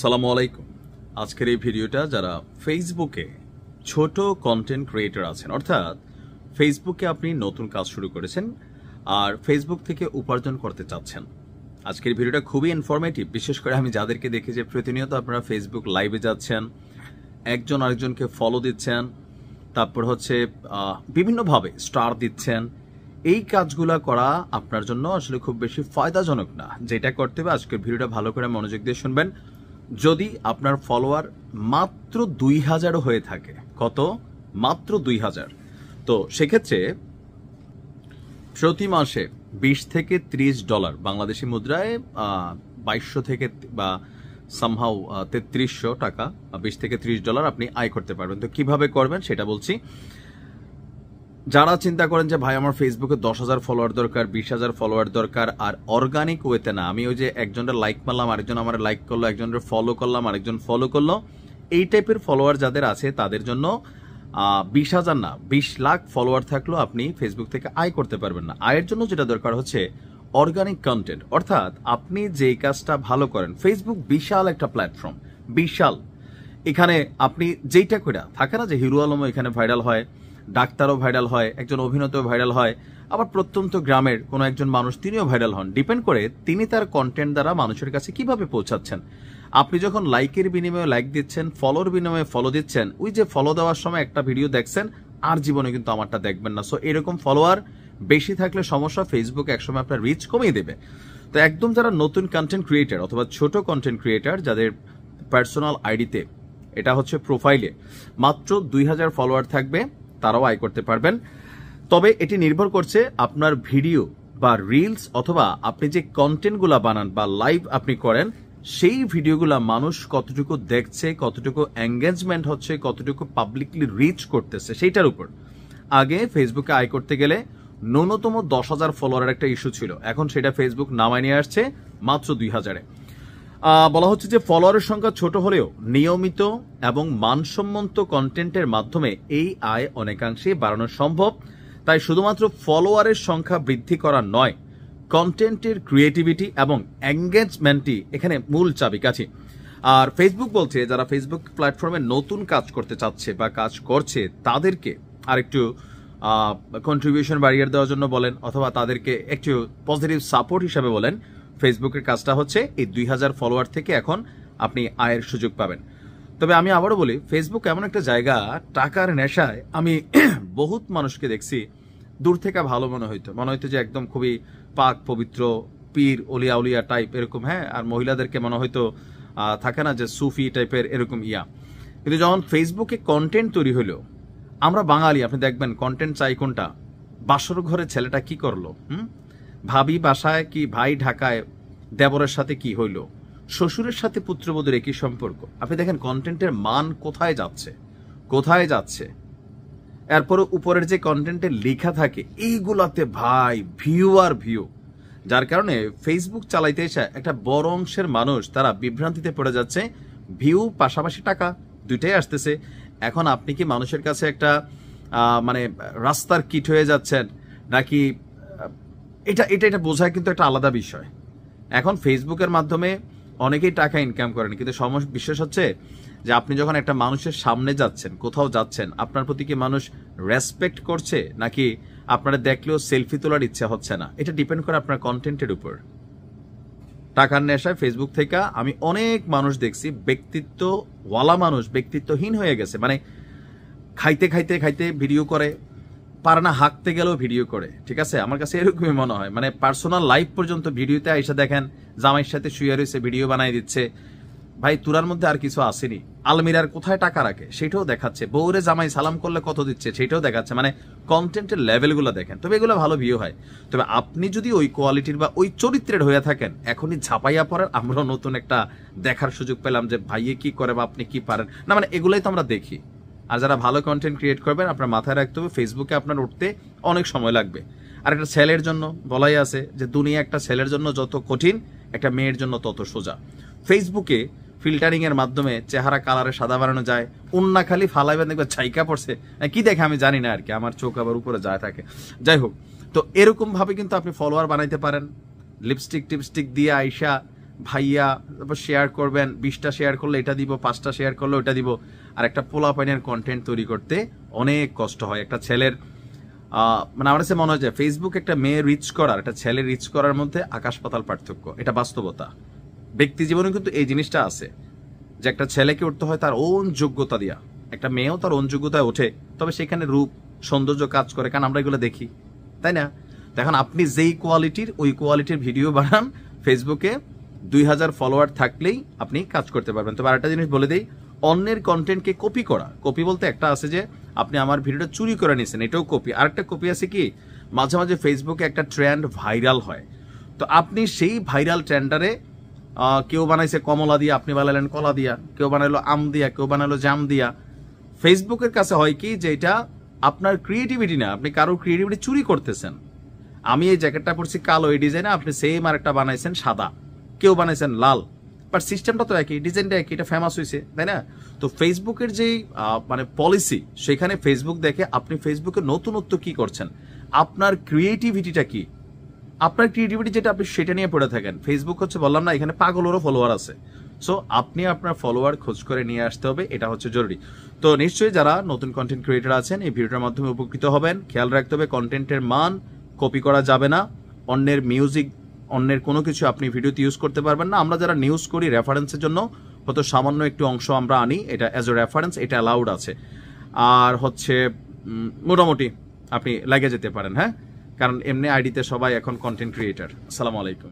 সালামু আলাইকুম। আজকের এই ভিডিওটা যারা ফেসবুকে ছোট কন্টেন্ট ক্রিয়েটর আছেন, অর্থাৎ ফেসবুকে আপনি নতুন কাজ শুরু করেছেন আর ফেসবুক থেকে উপার্জন করতে চাচ্ছেন, আজকের ভিডিওটা খুবই ইনফরমেটিভ। বিশেষ করে আমি যাদেরকে দেখি যে প্রতিনিয়ত আপনারা ফেসবুক লাইভে যাচ্ছেন, একজন আরেকজনকে ফলো দিচ্ছেন, তারপর হচ্ছে বিভিন্নভাবে স্টার দিচ্ছেন, এই কাজগুলা করা আপনার জন্য আসলে খুব বেশি ফায়দাজনক না। যেটা করতে হবে, আজকের ভিডিওটা ভালো করে মনোযোগ দিয়ে শুনবেন। যদি আপনার ফলোয়ার মাত্র 2000 হয়ে থাকে, কত? মাত্র 2000, তো সেক্ষেত্রে প্রতি মাসে 20 থেকে $30 বাংলাদেশি মুদ্রায় 2200 থেকে বা সামহাউ 3300 টাকা, 20 থেকে $30 আপনি আয় করতে পারবেন। তো কিভাবে করবেন সেটা বলছি। যারা চিন্তা করেন যে ভাই আমার ফেসবুকে 10,000 ফলোয়ার দরকার, 20,000 ফলোয়ার দরকার, আর অর্গানিক ওয়েতে না, আমি ওই যে একজনের লাইক মারলাম, আরেকজন আমার লাইক করলো, একজনের ফলো করলাম, আরেকজন ফলো করলো, এই টাইপের ফলোয়ার যাদের আছে তাদের জন্য 20,000 না 20 লাখ ফলোয়ার থাকলেও আপনি ফেসবুক থেকে আয় করতে পারবেন না। আয়ের জন্য যেটা দরকার হচ্ছে অর্গানিক কন্টেন্ট, অর্থাৎ আপনি যেই কাজটা ভালো করেন। ফেসবুক বিশাল একটা প্ল্যাটফর্ম, বিশাল। এখানে আপনি যেইটা করে থাকে না যে হিরো আলমও এখানে ভাইরাল হয়, ডাক্তারও ভাইরাল হয়, একজন অভিনেতাও ভাইরাল হয়, আবার প্রত্যন্ত গ্রামের কোনো একজন মানুষ তিনিও ভাইরাল হন। ডিপেন্ড করে তিনি তার কন্টেন্ট দ্বারা মানুষের কাছে কিভাবে পৌঁছাচ্ছেন। আপনি যখন লাইকের বিনিময়ে লাইক দিচ্ছেন, ফলোর বিনিময়ে ফলো দিচ্ছেন, ওই যে ফলো দেওয়ার সময় একটা ভিডিও দেখছেন, আর জীবনে কিন্তু আমারটা দেখবেন না। সো এরকম ফলোয়ার বেশি থাকলে সমস্যা, ফেসবুক একসময় আপনার রিচ কমিয়ে দেবে। তো একদম যারা নতুন কন্টেন্ট ক্রিয়েটার অথবা ছোট কন্টেন্ট ক্রিয়েটার, যাদের পার্সোনাল আইডিতে, এটা হচ্ছে প্রোফাইলে মাত্র 2000 ফলোয়ার থাকবে, তারাও আয় করতে পারবেন। তবে এটি নির্ভর করছে আপনার ভিডিও বা রিলস অথবা আপনি যে কন্টেন্টগুলা বানান বা লাইভ আপনি করেন, সেই ভিডিওগুলা মানুষ কতটুকু দেখছে, কতটুকু এঙ্গেজমেন্ট হচ্ছে, কতটুকু পাবলিকলি রিচ করতেছে, সেইটার উপর। আগে ফেসবুকে আয় করতে গেলে ন্যূনতম 10,000 ফলোয়ারের একটা ইস্যু ছিল, এখন সেটা ফেসবুক নামায় নিয়ে আসছে মাত্র 2000-এ। বলা হচ্ছে যে ফলোয়ারের সংখ্যা ছোট হলেও নিয়মিত এবং মানসম্মত কন্টেন্টের মাধ্যমে এই আয় অনেকাংশে বাড়ানো সম্ভব। তাই শুধুমাত্র ফলোয়ারের সংখ্যা বৃদ্ধি করা নয়, কন্টেন্টের ক্রিয়েটিভিটি এবং এঙ্গেজমেন্টই এখানে মূল চাবিকাঠি। আর ফেসবুক বলছে যারা ফেসবুক প্ল্যাটফর্মে নতুন কাজ করতে চাচ্ছে বা কাজ করছে, তাদেরকে আরেকটু কন্ট্রিবিউশন বাড়িয়ে দেওয়ার জন্য বলেন, অথবা তাদেরকে একটু পজিটিভ সাপোর্ট হিসাবে বলেন। ফেসবুকের কাজটা হচ্ছে এই 2000 ফলোয়ার থেকে এখন আপনি আয়ের সুযোগ পাবেন। তবে আমি আবারও বলি, ফেসবুক এমন একটা জায়গা, টাকার নেশায় আমি বহুত মানুষকে দেখছি, দূর থেকে ভালো মনে হইতো যে একদম খুবই পাক পবিত্র পীর অলিয়া উলিয়া টাইপ এরকম, হ্যাঁ, আর মহিলাদেরকে মনে হয়তো থাকে না যে সুফি টাইপের এরকম ইয়া। কিন্তু যখন ফেসবুকে কন্টেন্ট তৈরি হইলো, আমরা বাঙালি, আপনি দেখবেন কন্টেন্ট চাই কোনটা? বাসর ঘরে ছেলেটা কি করলো, ভাবি বাসায় কি, ভাই ঢাকায় দেবরের সাথে কি হইল, শ্বশুরের সাথে পুত্রবধূর একই সম্পর্ক। আপনি দেখেন কন্টেন্টের মান কোথায় যাচ্ছে। এরপরে উপরের যে কন্টেন্টে লেখা থাকে, এইগুলাতে ভাই ভিউ আর ভিউ, যার কারণে ফেসবুক চালাইতে এসে একটা বড় অংশের মানুষ তারা বিভ্রান্তিতে পড়ে যাচ্ছে। ভিউ পাশাপাশি টাকা দুইটাই আসতেছে। এখন আপনি কি মানুষের কাছে একটা মানে রাস্তার কিট হয়ে যাচ্ছেন নাকি, এটা বোঝা কিন্তু একটা আলাদা বিষয়। এখন ফেসবুকের মাধ্যমে অনেকেই টাকা ইনকাম করেন, কিন্তু বিশেষ হচ্ছে যে আপনি যখন একটা মানুষের সামনে যাচ্ছেন, কোথাও যাচ্ছেন, আপনার প্রতি কি মানুষ রেসপেক্ট করছে নাকি আপনারা দেখলেও সেলফি তোলার ইচ্ছা হচ্ছে না, এটা ডিপেন্ড করে আপনার কন্টেন্টের উপর। টাকার নেশায় ফেসবুক থেকে আমি অনেক মানুষ দেখছি, ব্যক্তিত্বওয়ালা মানুষ ব্যক্তিত্বহীন হয়ে গেছে। মানে খাইতে ভিডিও করে, পারে না হাঁকতে গেলেও ভিডিও করে, ঠিক আছে? আমার কাছে এরকমই মনে হয়। মানে পার্সোনাল লাইফ পর্যন্ত ভিডিওতে আইসা দেখেন, জামাইয়ের সাথে শুয়ে রয়েছে, ভিডিও বানাই দিচ্ছে। ভাই তুরার মধ্যে আর কিছু আসেনি। আলমিরার কোথায় টাকা রাখে সেটাও দেখাচ্ছে, বউরে জামাই সালাম করলে কত দিচ্ছে সেটাও দেখাচ্ছে। মানে কন্টেন্টের লেভেলগুলো দেখেন, তবে এগুলো ভালো ভিউ হয়। তবে আপনি যদি ওই কোয়ালিটির বা ওই চরিত্রের হয়ে থাকেন, এখনই ঝাপাইয়া পড়েন। আমরাও নতুন একটা দেখার সুযোগ পেলাম যে ভাইয়ে কি করে বা আপনি কি পারেন না, মানে এগুলোই তো আমরা দেখি। আর যারা ভালো কন্টেন্ট ক্রিয়েট করবেন, আপনার মাথায় রাখতে হবে ফেসবুকে আপনার উঠতে অনেক সময় লাগবে। আর একটা ছেলের জন্য বলাই আছে যে দুনিয়া একটা ছেলের জন্য যত কঠিন, একটা মেয়ের জন্য তত সোজা। ফেসবুকে ফিল্টারিং এর মাধ্যমে চেহারা কালারে সাদা বানানো যায়, উন্না খালি ফালাইবেন দেখবে ছাইকা পড়ছে, কি দেখে আমি জানি না আর কি, আমার চোখ আবার উপরে যায় থাকে। যাই হোক, তো এরকম ভাবে কিন্তু আপনি ফলোয়ার বানাইতে পারেন। লিপস্টিক টিপস্টিক দিয়ে আইসা ভাইয়া, তারপর শেয়ার করবেন, 20টা শেয়ার করলে এটা দিব, 5টা শেয়ার করলে ওটা দিব। আর একটা পোলাপাইনের কন্টেন্ট তৈরি করতে অনেক কষ্ট হয়। একটা ছেলের মানে আমার কাছে মনে হয় যে ফেসবুক একটা মেয়ে রিচ করার, একটা ছেলে রিচ করার মধ্যে আকাশ পাতাল পার্থক্য। এটা বাস্তবতা। ব্যক্তি জীবনে কিন্তু এই জিনিসটা আছে যে একটা ছেলেকে উঠতে হয় তার ওন যোগ্যতা দিয়া, একটা মেয়েও তার ওন যোগ্যতায় ওঠে, তবে সেখানে রূপ সৌন্দর্য কাজ করে, কারণ আমরা এগুলো দেখি, তাই না? দেখুন, আপনি যেই কোয়ালিটির, ওই কোয়ালিটির ভিডিও বানান, ফেসবুকে 2000 ফলোয়ার থাকলেই আপনি কাজ করতে পারবেন। তবে আরেকটা জিনিস বলে দিই, অন্যের কন্টেন্টকে কপি করা, কপি বলতে একটা আছে যে আপনি আমার ভিডিওটা চুরি করে নিয়েছেন, এটাও কপি। আরেকটা কপি আছে কি, মাঝে মাঝে ফেসবুকে একটা ট্রেন্ড ভাইরাল হয়, তো আপনি সেই ভাইরাল ট্রেন্ডারে কেউ বানাইছে কমলা দিয়া, আপনি বানালেন কলা দিয়া, কেউ বানাইলো আম দিয়া, কেউ বানাইলো জাম দিয়া। ফেসবুকের কাছে হয় কি যে এটা আপনার ক্রিয়েটিভিটি না, আপনি কারোর ক্রিয়েটিভিটি চুরি করতেছেন। আমি এই জ্যাকেটটা পরছি কালো, এই ডিজাইনে, আপনি সেম আর একটা বানাইছেন সাদা, কেউ বানাইছেন লাল, বাট সিস্টেমটা তো একই, ডিজাইনটা একই, এটা ফেমাস হয়েছে, তাই না? তো ফেসবুকের যেই মানে পলিসি, সেখানে ফেসবুক দেখে আপনি ফেসবুকে নতুনত্ব কি করছেন, আপনার ক্রিয়েটিভিটিটা কি, আপনার ক্রিয়েটিভিটি যেটা আপনি সেটা নিয়ে পড়ে থাকেন। ফেসবুক হচ্ছে, বললাম না, এখানে পাগলেরও ফলোয়ার আছে। সো আপনি আপনার ফলোয়ার খোঁজ করে নিয়ে আসতে হবে, এটা হচ্ছে জরুরি। তো নিশ্চয়ই যারা নতুন কন্টেন্ট ক্রিয়েটর আছেন, এই ভিডিওটার মাধ্যমে উপকৃত হবেন। খেয়াল রাখতে হবে কন্টেন্টের মান কপি করা যাবে না, অন্যের মিউজিক, অন্যের কোনো কিছু আপনি ভিডিওতে ইউজ করতে পারবেন না। আমরা যারা নিউজ করি রেফারেন্সের জন্য হয়তো সামান্য একটু অংশ আমরা আনি, এটা অ্যাজ এ রেফারেন্স, এটা অ্যালাউড আছে। আর হচ্ছে মোটামুটি আপনি লাগে যেতে পারেন, হ্যাঁ, কারণ এমনি আইডিতে সবাই এখন কন্টেন্ট ক্রিয়েটর। আসসালামু আলাইকুম।